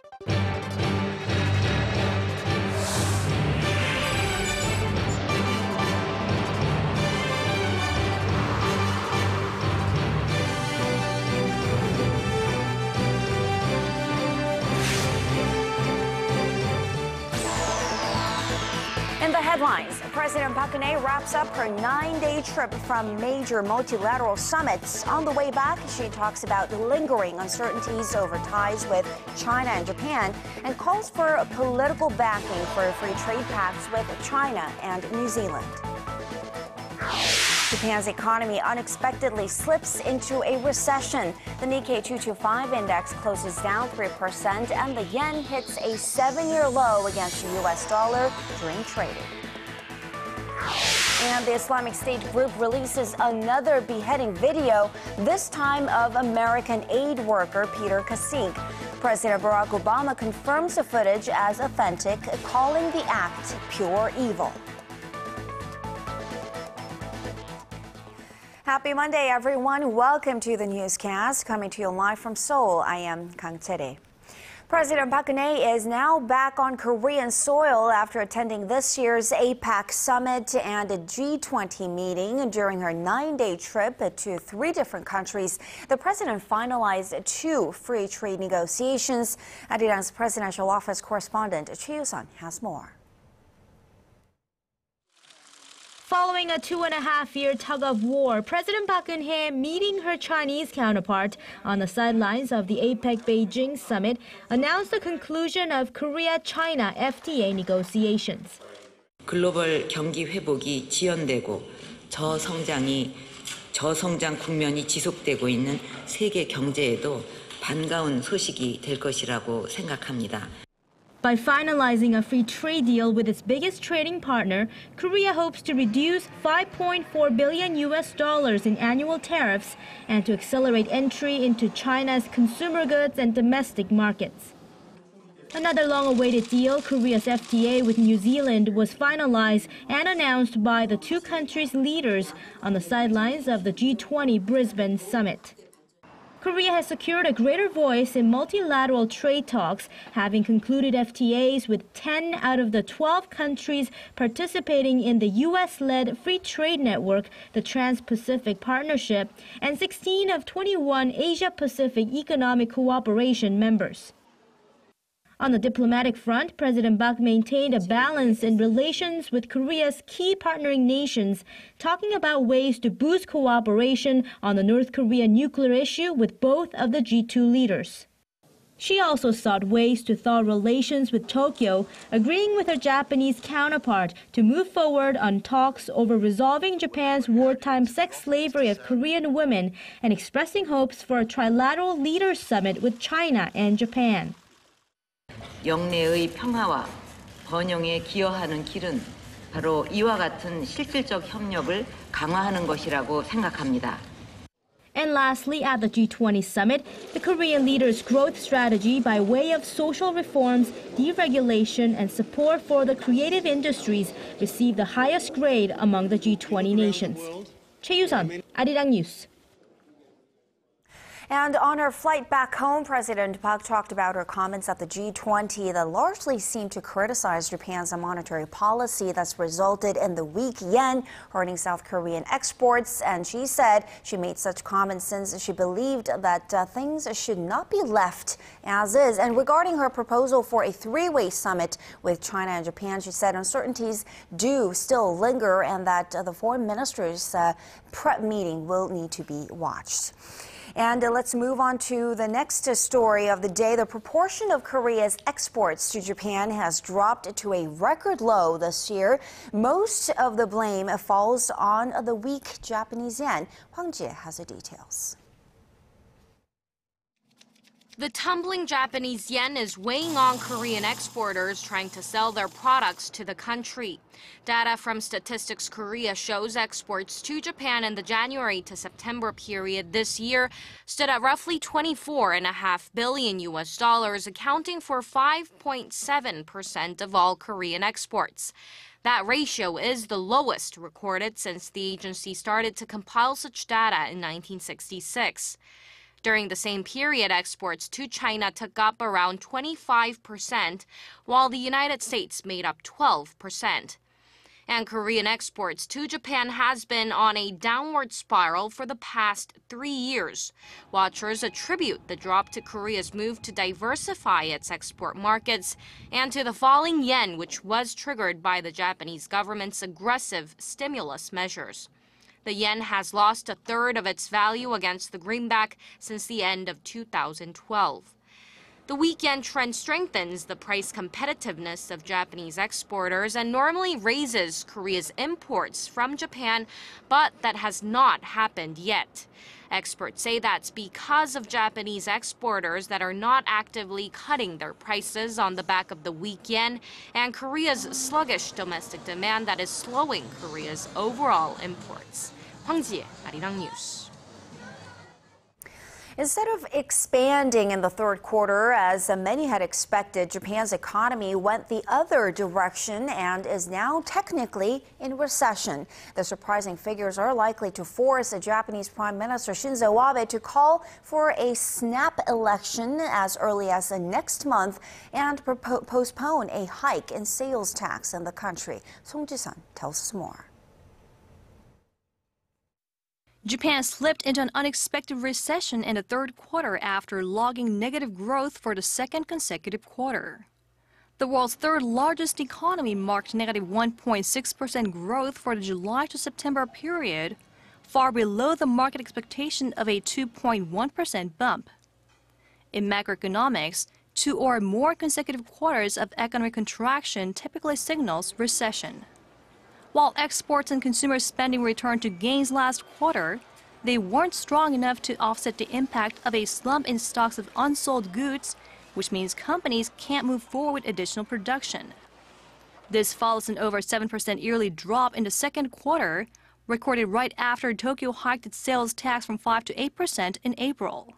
In the headlines, President Park Geun-hye wraps up her 9-day trip from major multilateral summits. On the way back, she talks about lingering uncertainties over ties with China and Japan and calls for political backing for free trade pacts with China and New Zealand. Japan's economy unexpectedly slips into a recession. The Nikkei 225 index closes down 3% and the yen hits a 7-year low against the U.S. dollar during trading. And the Islamic State group releases another beheading video, this time of American aid worker Peter Kassig. President Barack Obama confirms the footage as authentic, calling the act pure evil. Happy Monday, everyone. Welcome to the newscast, coming to you live from Seoul. I am Kang Tae-rae. President Park Geun-hye is now back on Korean soil after attending this year's APEC summit and a G20 meeting. During her 9-day trip to 3 different countries, the president finalized 2 free trade negotiations. ARIRANG's presidential office correspondent Choi Yoo-sun has more. Following a 2.5-year tug-of-war, President Park Geun-hye meeting her Chinese counterpart on the sidelines of the APEC Beijing summit announced the conclusion of Korea-China FTA negotiations. 글로벌 경기 회복이 지연되고 저성장 국면이 지속되고 있는 세계 경제에도 반가운 소식이 될 것이라고 생각합니다. By finalizing a free trade deal with its biggest trading partner, Korea hopes to reduce $5.4 billion in annual tariffs and to accelerate entry into China's consumer goods and domestic markets. Another long-awaited deal, Korea's FTA with New Zealand, was finalized and announced by the 2 countries' leaders on the sidelines of the G20 Brisbane summit. Korea has secured a greater voice in multilateral trade talks, having concluded FTAs with 10 out of the 12 countries participating in the U.S.-led free trade network, the Trans-Pacific Partnership, and 16 of 21 Asia-Pacific Economic Cooperation members. On the diplomatic front, President Park maintained a balance in relations with Korea's key partnering nations, talking about ways to boost cooperation on the North Korean nuclear issue with both of the G2 leaders. She also sought ways to thaw relations with Tokyo, agreeing with her Japanese counterpart to move forward on talks over resolving Japan's wartime sex slavery of Korean women and expressing hopes for a trilateral leaders summit with China and Japan. 영내의 평화와 번영에 기여하는 길은 바로 이와 같은 실질적 협력을 강화하는 것이라고 생각합니다. And lastly, at the G20 summit, the Korean leaders' growth strategy by way of social reforms, deregulation, and support for the creative industries received the highest grade among the G20 nations. Choi Yoo-sun, ARIRANG News. And on her flight back home, President Park talked about her comments at the G20 that largely seemed to criticize Japan's monetary policy that's resulted in the weak yen hurting South Korean exports. And she said she made such comments since she believed that things should not be left as is. And regarding her proposal for a 3-way summit with China and Japan, she said uncertainties do still linger and that the foreign ministers' prep meeting will need to be watched. And let's move on to the next story of the day. The proportion of Korea's exports to Japan has dropped to a record low this year. Most of the blame falls on the weak Japanese yen. Hwang Ji has the details. The tumbling Japanese yen is weighing on Korean exporters trying to sell their products to the country. Data from Statistics Korea shows exports to Japan in the January to September period this year stood at roughly $24.5 billion, accounting for 5.7% of all Korean exports. That ratio is the lowest recorded since the agency started to compile such data in 1966. During the same period, exports to China took up around 25%, while the United States made up 12%. And Korean exports to Japan has been on a downward spiral for the past 3 years. Watchers attribute the drop to Korea's move to diversify its export markets and to the falling yen, which was triggered by the Japanese government's aggressive stimulus measures. The yen has lost a third of its value against the greenback since the end of 2012. The weak yen trend strengthens the price competitiveness of Japanese exporters and normally raises Korea's imports from Japan, but that has not happened yet. Experts say that's because of Japanese exporters that are not actively cutting their prices on the back of the weak yen and Korea's sluggish domestic demand that is slowing Korea's overall imports. Hwang Ji-hye, ARIRANG News. Instead of expanding in the third quarter, as many had expected, Japan's economy went the other direction and is now technically in recession. The surprising figures are likely to force the Japanese Prime Minister Shinzo Abe to call for a snap election as early as next month and postpone a hike in sales tax in the country. Song Ji-sun tells us more. Japan slipped into an unexpected recession in the third quarter after logging negative growth for the second consecutive quarter. The world's third largest economy marked negative 1.6% growth for the July to September period, far below the market expectation of a 2.1% bump. In macroeconomics, 2 or more consecutive quarters of economic contraction typically signals recession. While exports and consumer spending returned to gains last quarter, they weren't strong enough to offset the impact of a slump in stocks of unsold goods, which means companies can't move forward with additional production. This follows an over 7% yearly drop in the second quarter, recorded right after Tokyo hiked its sales tax from 5% to 8% in April.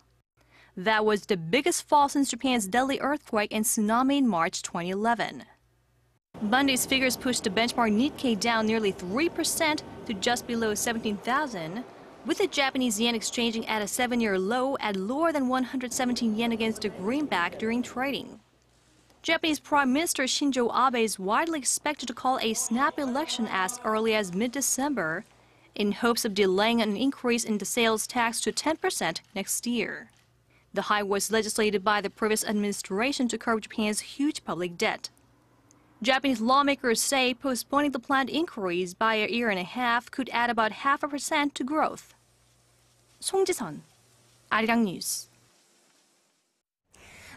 That was the biggest fall since Japan's deadly earthquake and tsunami in March 2011. Monday's figures pushed the benchmark Nikkei down nearly 3% to just below 17,000, with the Japanese yen exchanging at a 7-year low at lower than 117 yen against the greenback during trading. Japanese Prime Minister Shinzo Abe is widely expected to call a snap election as early as mid-December, in hopes of delaying an increase in the sales tax to 10% next year. The hike was legislated by the previous administration to curb Japan's huge public debt. Japanese lawmakers say postponing the planned increase by a year and a half could add about 0.5% to growth. Song Ji-sun, ARIRANG News.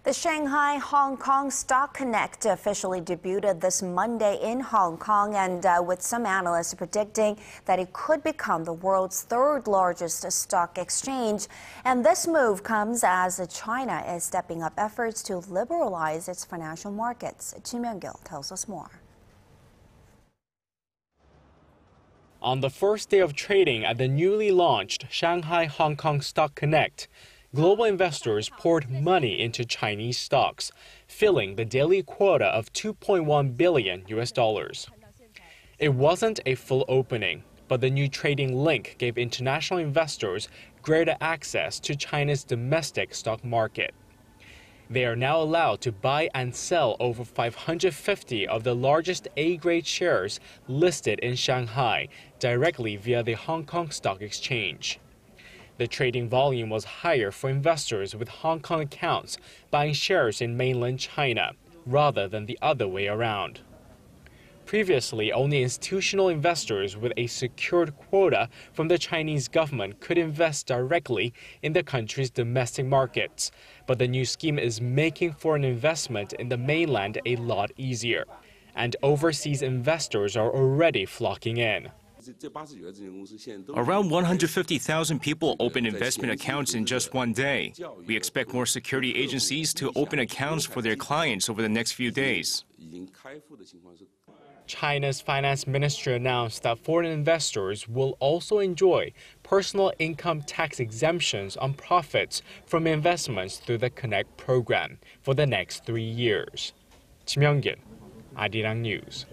The Shanghai-Hong Kong Stock Connect officially debuted this Monday in Hong Kong, and with some analysts predicting that it could become the world's third largest stock exchange. And this move comes as China is stepping up efforts to liberalize its financial markets. Ji Myung-gil tells us more. On the first day of trading at the newly launched Shanghai-Hong Kong Stock Connect, global investors poured money into Chinese stocks, filling the daily quota of $2.1 billion. It wasn't a full opening, but the new trading link gave international investors greater access to China's domestic stock market. They are now allowed to buy and sell over 550 of the largest A-grade shares listed in Shanghai directly via the Hong Kong Stock Exchange. The trading volume was higher for investors with Hong Kong accounts buying shares in mainland China, rather than the other way around. Previously, only institutional investors with a secured quota from the Chinese government could invest directly in the country's domestic markets, but the new scheme is making foreign investment in the mainland a lot easier, and overseas investors are already flocking in. Around 150,000 people opened investment accounts in just one day. We expect more security agencies to open accounts for their clients over the next few days. China's finance ministry announced that foreign investors will also enjoy personal income tax exemptions on profits from investments through the Connect program for the next 3 years. Ji Myung-gil, ARIRANG News.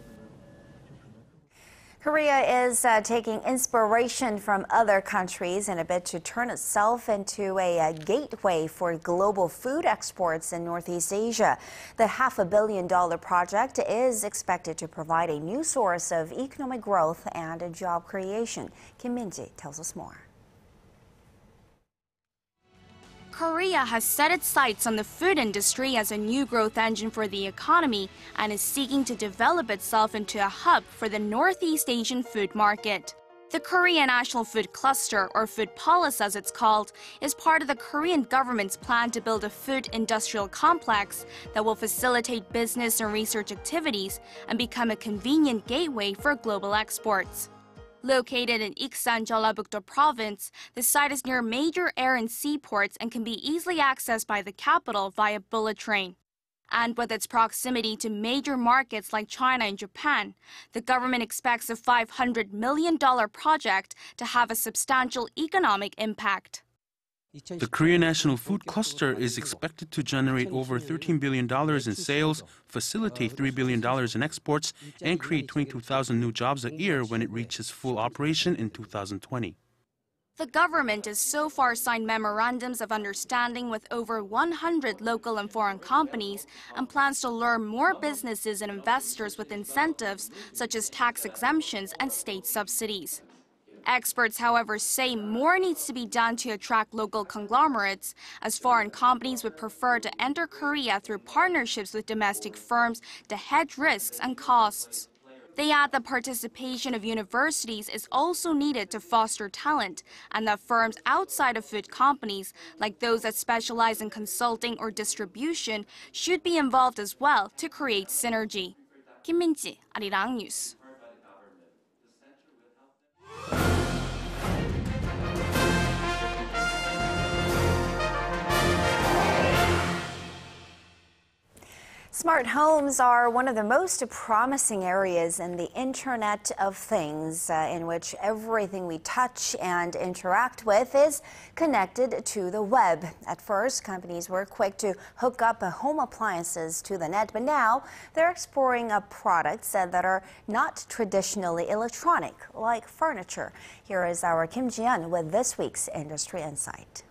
Korea is taking inspiration from other countries in a bid to turn itself into a gateway for global food exports in Northeast Asia. The $500 million project is expected to provide a new source of economic growth and job creation. Kim Min-ji tells us more. Korea has set its sights on the food industry as a new growth engine for the economy and is seeking to develop itself into a hub for the Northeast Asian food market. The Korea National Food Cluster, or Food Palace as it's called, is part of the Korean government's plan to build a food industrial complex that will facilitate business and research activities and become a convenient gateway for global exports. Located in Iksan, Jeollabuk-do province, the site is near major air and seaports and can be easily accessed by the capital via bullet train. And with its proximity to major markets like China and Japan, the government expects a $500 million project to have a substantial economic impact. The Korea National Food Cluster is expected to generate over $13 billion in sales, facilitate $3 billion in exports, and create 22,000 new jobs a year when it reaches full operation in 2020. The government has so far signed memorandums of understanding with over 100 local and foreign companies and plans to lure more businesses and investors with incentives such as tax exemptions and state subsidies. Experts, however, say more needs to be done to attract local conglomerates, as foreign companies would prefer to enter Korea through partnerships with domestic firms to hedge risks and costs. They add that participation of universities is also needed to foster talent, and that firms outside of food companies, like those that specialize in consulting or distribution, should be involved as well to create synergy. Kim Min-ji, ARIRANG News. Smart homes are one of the most promising areas in the Internet of Things, in which everything we touch and interact with is connected to the web. At first, companies were quick to hook up home appliances to the net, but now they're exploring products that are not traditionally electronic, like furniture. Here is our Kim Ji-yeon with this week's Industry Insight.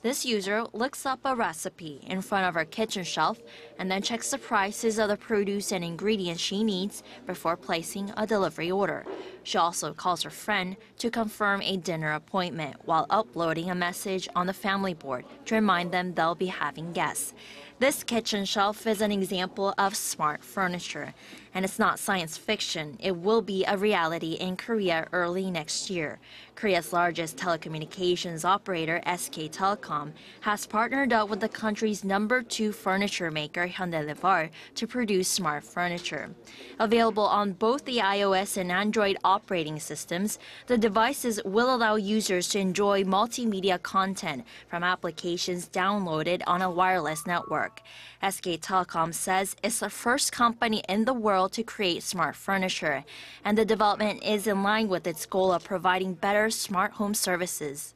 This user looks up a recipe in front of her kitchen shelf and then checks the prices of the produce and ingredients she needs before placing a delivery order. She also calls her friend to confirm a dinner appointment while uploading a message on the family board to remind them they'll be having guests. This kitchen shelf is an example of smart furniture, and it's not science fiction. It will be a reality in Korea early next year. Korea's largest telecommunications operator, SK Telecom, has partnered up with the country's #2 furniture maker, Hyundai to produce smart furniture. Available on both the iOS and Android operating systems, the devices will allow users to enjoy multimedia content from applications downloaded on a wireless network. SK Telecom says it's the first company in the world to create smart furniture, and the development is in line with its goal of providing better smart home services.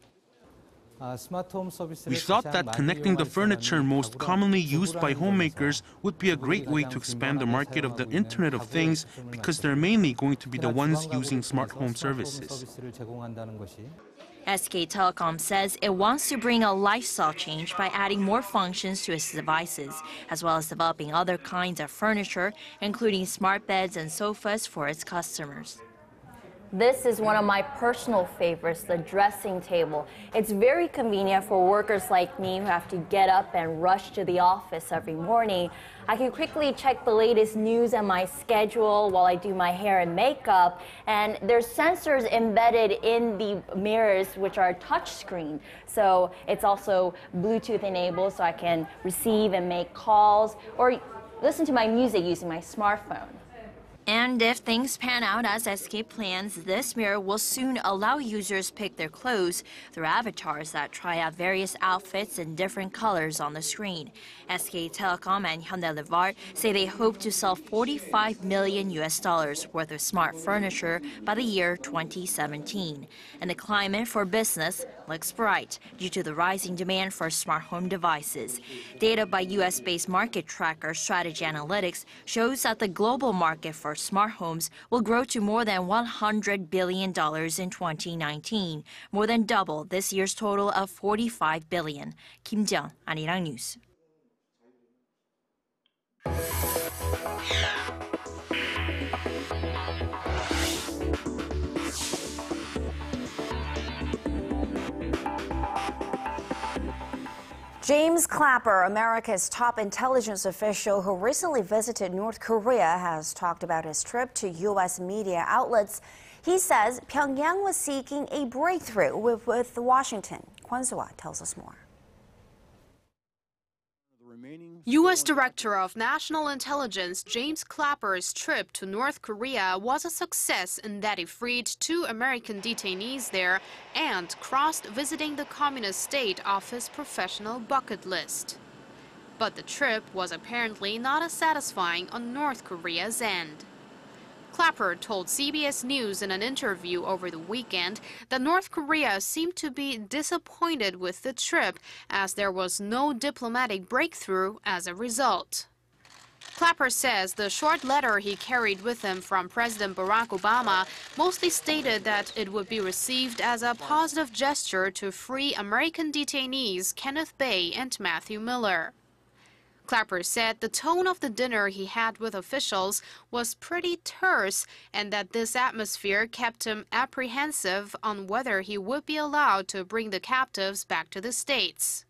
We thought that connecting the furniture most commonly used by homemakers would be a great way to expand the market of the Internet of Things, because they're mainly going to be the ones using smart home services. SK Telecom says it wants to bring a lifestyle change by adding more functions to its devices, as well as developing other kinds of furniture, including smart beds and sofas for its customers. This is one of my personal favorites, the dressing table. It's very convenient for workers like me who have to get up and rush to the office every morning. I can quickly check the latest news and my schedule while I do my hair and makeup. And there's sensors embedded in the mirrors, which are touchscreen. So it's also Bluetooth enabled, so I can receive and make calls or listen to my music using my smartphone. And if things pan out as SK plans, this mirror will soon allow users pick their clothes through avatars that try out various outfits in different colors on the screen. SK Telecom and Hyundai say they hope to sell $45 million worth of smart furniture by the year 2017. And the climate for business looks bright due to the rising demand for smart home devices. Data by US-based market tracker Strategy Analytics shows that the global market for smart homes will grow to more than $100 billion in 2019, more than double this year's total of $45 billion. Kim Jeon, ARIRANG News. James Clapper, America's top intelligence official who recently visited North Korea, has talked about his trip to U.S. media outlets. He says Pyongyang was seeking a breakthrough with Washington. Kwon-soo tells us more. U.S. Director of National Intelligence James Clapper's trip to North Korea was a success in that he freed 2 American detainees there and crossed visiting the communist state off his professional bucket list. But the trip was apparently not as satisfying on North Korea's end. Clapper told CBS News in an interview over the weekend that North Korea seemed to be disappointed with the trip as there was no diplomatic breakthrough as a result. Clapper says the short letter he carried with him from President Barack Obama mostly stated that it would be received as a positive gesture to free American detainees Kenneth Bae and Matthew Miller. Clapper said the tone of the dinner he had with officials was pretty terse and that this atmosphere kept him apprehensive on whether he would be allowed to bring the captives back to the States.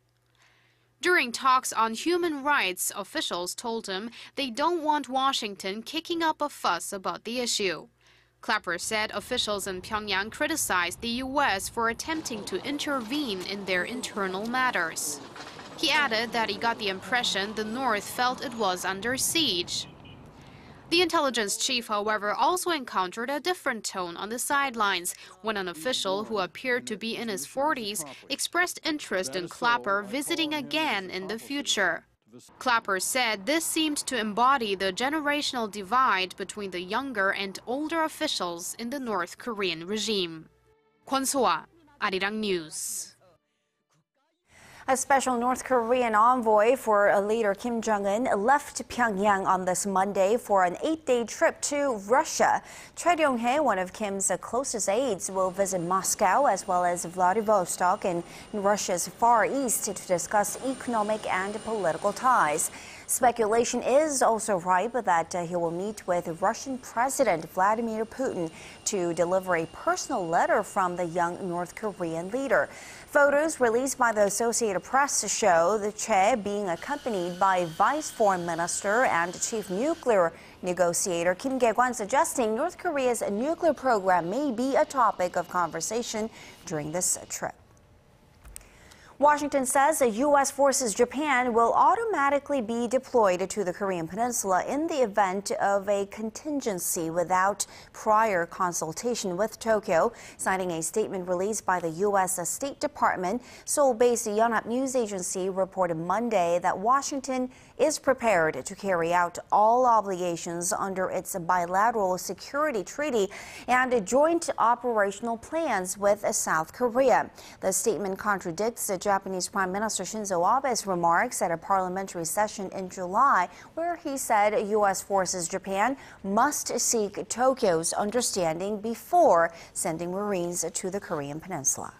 During talks on human rights, officials told him they don't want Washington kicking up a fuss about the issue. Clapper said officials in Pyongyang criticized the U.S. for attempting to intervene in their internal matters. He added that he got the impression the North felt it was under siege. The intelligence chief, however, also encountered a different tone on the sidelines when an official who appeared to be in his 40s expressed interest in Clapper visiting again in the future. Clapper said this seemed to embody the generational divide between the younger and older officials in the North Korean regime. Kwon-soo, ARIRANG News. A special North Korean envoy for leader Kim Jong-un left Pyongyang on this Monday for an 8-day trip to Russia. Choi Ryong-hae, one of Kim's closest aides, will visit Moscow as well as Vladivostok in Russia's Far East to discuss economic and political ties. Speculation is also ripe that he will meet with Russian President Vladimir Putin to deliver a personal letter from the young North Korean leader. Photos released by the Associated Press show the Che being accompanied by Vice Foreign Minister and Chief Nuclear Negotiator Kim Gae-kwan, suggesting North Korea's nuclear program may be a topic of conversation during this trip. Washington says the U.S. forces Japan will automatically be deployed to the Korean Peninsula in the event of a contingency without prior consultation with Tokyo. Citing a statement released by the U.S. State Department, Seoul-based Yonhap News Agency reported Monday that Washington is prepared to carry out all obligations under its bilateral security treaty and joint operational plans with South Korea. The statement contradicts the Japanese Prime Minister Shinzo Abe's remarks at a parliamentary session in July, where he said U.S. forces Japan must seek Tokyo's understanding before sending Marines to the Korean Peninsula.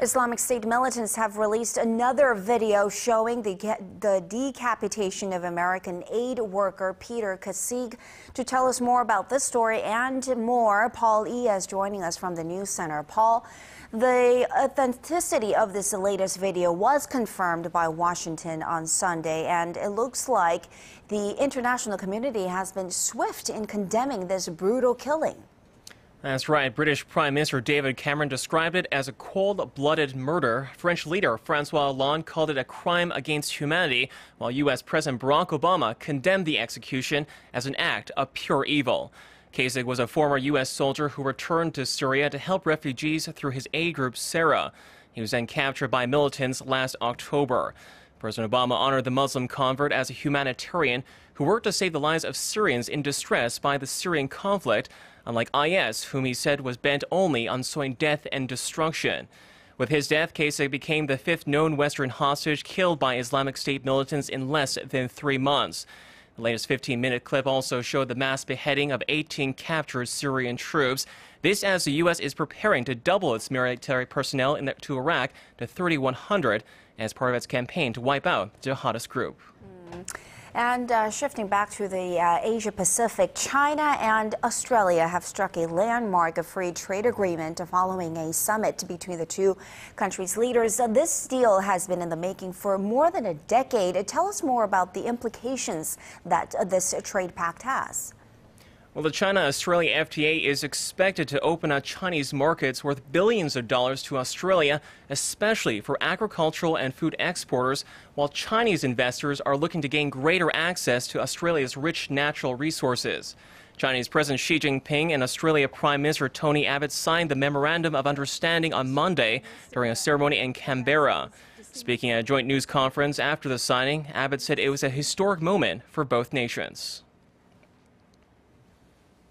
Islamic State militants have released another video showing the decapitation of American aid worker Peter Kassig. To tell us more about this story and more, Paul E. is joining us from the News Center. Paul, the authenticity of this latest video was confirmed by Washington on Sunday, and it looks like the international community has been swift in condemning this brutal killing. That's right. British Prime Minister David Cameron described it as a cold-blooded murder. French leader Francois Hollande called it a crime against humanity, while U.S. President Barack Obama condemned the execution as an act of pure evil. Kassig was a former U.S. soldier who returned to Syria to help refugees through his aid group, Sarah. He was then captured by militants last October. President Obama honored the Muslim convert as a humanitarian who worked to save the lives of Syrians in distress by the Syrian conflict, unlike IS, whom he said was bent only on sowing death and destruction. With his death, Kassig became the fifth known Western hostage killed by Islamic State militants in less than 3 months. The latest 15-minute clip also showed the mass beheading of 18 captured Syrian troops. This as the U.S. is preparing to double its military personnel to Iraq to 3,100 as part of its campaign to wipe out the jihadist group. And shifting back to the Asia-Pacific, China and Australia have struck a landmark free trade agreement following a summit between the two countries' leaders. This deal has been in the making for more than a decade. Tell us more about the implications that this trade pact has. Well, the China-Australia FTA is expected to open up Chinese markets worth billions of dollars to Australia, especially for agricultural and food exporters, while Chinese investors are looking to gain greater access to Australia's rich natural resources. Chinese President Xi Jinping and Australia Prime Minister Tony Abbott signed the Memorandum of Understanding on Monday during a ceremony in Canberra. Speaking at a joint news conference after the signing, Abbott said it was a historic moment for both nations.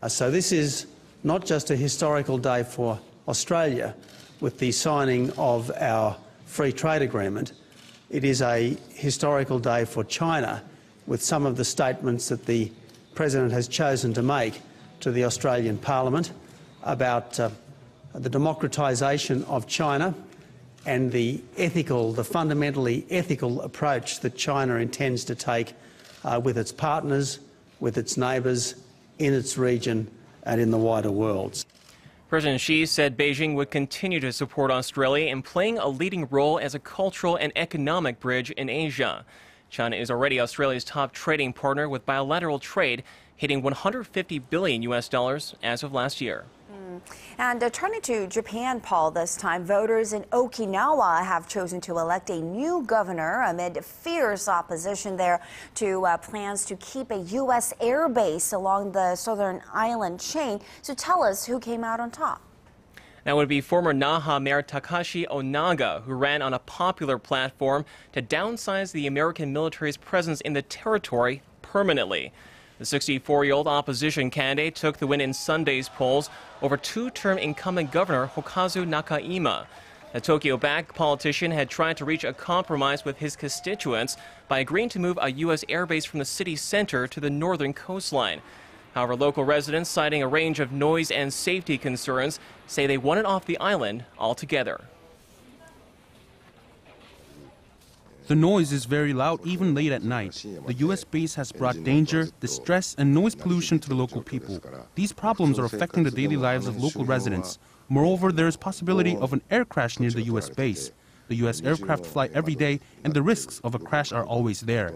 So this is not just a historical day for Australia with the signing of our free trade agreement. It is a historical day for China with some of the statements that the President has chosen to make to the Australian Parliament about the democratisation of China and the fundamentally ethical approach that China intends to take with its partners, with its neighbours, in its region and in the wider world. President Xi said Beijing would continue to support Australia in playing a leading role as a cultural and economic bridge in Asia. China is already Australia's top trading partner, with bilateral trade hitting $150 billion as of last year. And turning to Japan, Paul, this time, voters in Okinawa have chosen to elect a new governor amid fierce opposition there to plans to keep a U.S. air base along the southern island chain. So tell us who came out on top. That would be former Naha Mayor Takashi Onaga, who ran on a popular platform to downsize the American military's presence in the territory permanently. The 64-year-old opposition candidate took the win in Sunday's polls over two-term incumbent Governor Hokazu Nakayama. The Tokyo-backed politician had tried to reach a compromise with his constituents by agreeing to move a U.S. airbase from the city center to the northern coastline. However, local residents, citing a range of noise and safety concerns, say they want it off the island altogether. The noise is very loud even late at night. The U.S. base has brought danger, distress, and noise pollution to the local people. These problems are affecting the daily lives of local residents. Moreover, there is possibility of an air crash near the U.S. base. The U.S. aircraft fly every day, and the risks of a crash are always there.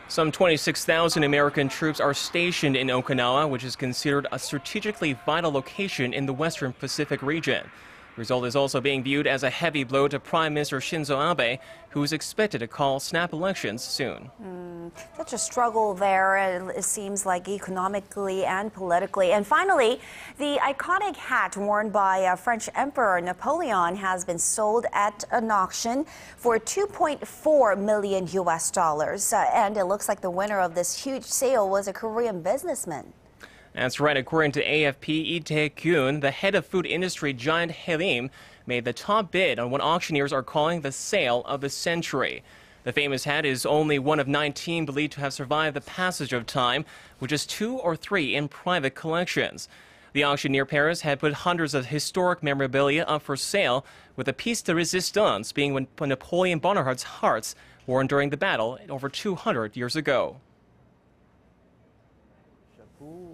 Some 26,000 American troops are stationed in Okinawa, which is considered a strategically vital location in the Western Pacific region. The result is also being viewed as a heavy blow to Prime Minister Shinzo Abe, who is expected to call snap elections soon. Such a struggle there, it seems like, economically and politically. And finally, the iconic hat worn by French Emperor Napoleon has been sold at an auction for $2.4 million US. And it looks like the winner of this huge sale was a Korean businessman. That's right. According to AFP, Lee Tae-kyun, the head of food industry giant Haelim, made the top bid on what auctioneers are calling the sale of the century. The famous hat is only one of 19 believed to have survived the passage of time, with just 2 or 3 in private collections. The auction near Paris had put hundreds of historic memorabilia up for sale, with a piece de resistance being one of Napoleon Bonaparte's hearts worn during the battle over 200 years ago.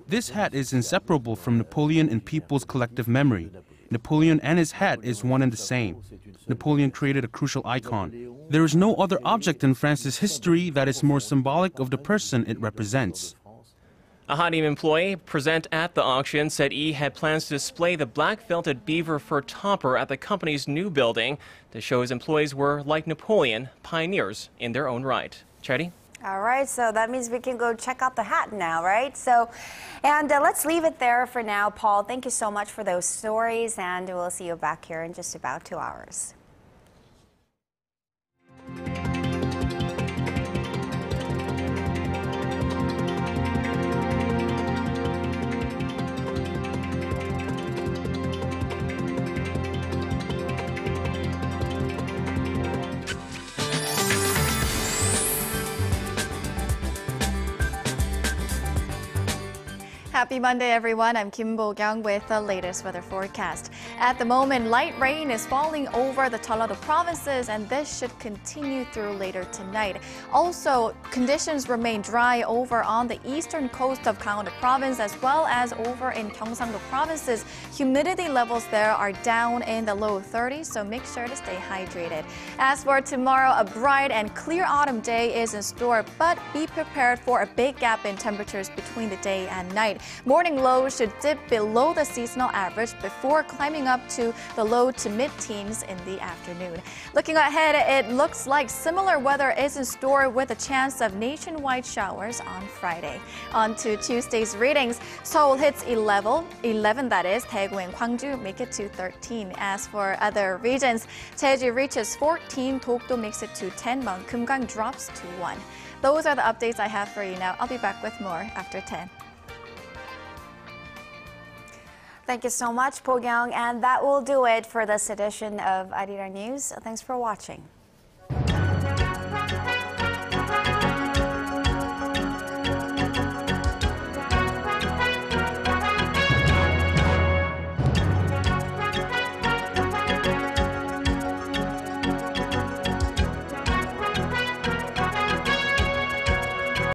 This hat is inseparable from Napoleon in people's collective memory. Napoleon and his hat is one and the same. Napoleon created a crucial icon. There is no other object in France's history that is more symbolic of the person it represents. A Haelim employee present at the auction said he had plans to display the black felted beaver fur topper at the company's new building to show his employees were, like Napoleon, pioneers in their own right. Charity? All right, so that means we can go check out the hat now, right? And let's leave it there for now. Paul, thank you so much for those stories, and we'll see you back here in just about 2 hours. Happy Monday, everyone. I'm Kim Bo-kyung with the latest weather forecast. At the moment, light rain is falling over the Jeollado provinces, and this should continue through later tonight. Also, conditions remain dry over on the eastern coast of Gangwon province, as well as over in Gyeongsang-do provinces. Humidity levels there are down in the low 30s, so make sure to stay hydrated. As for tomorrow, a bright and clear autumn day is in store, but be prepared for a big gap in temperatures between the day and night. Morning lows should dip below the seasonal average before climbing up to the low to mid-teens in the afternoon. Looking ahead, it looks like similar weather is in store with a chance of nationwide showers on Friday. On to Tuesday's readings. Seoul hits 11 that is. Daegu and Gwangju make it to 13. As for other regions, Jeju reaches 14, Dokdo makes it to 10, Mount Kumgang drops to 1. Those are the updates I have for you now. I'll be back with more after 10. Thank you so much, Bo-kyung, and that will do it for this edition of ARIRANG News. Thanks for watching.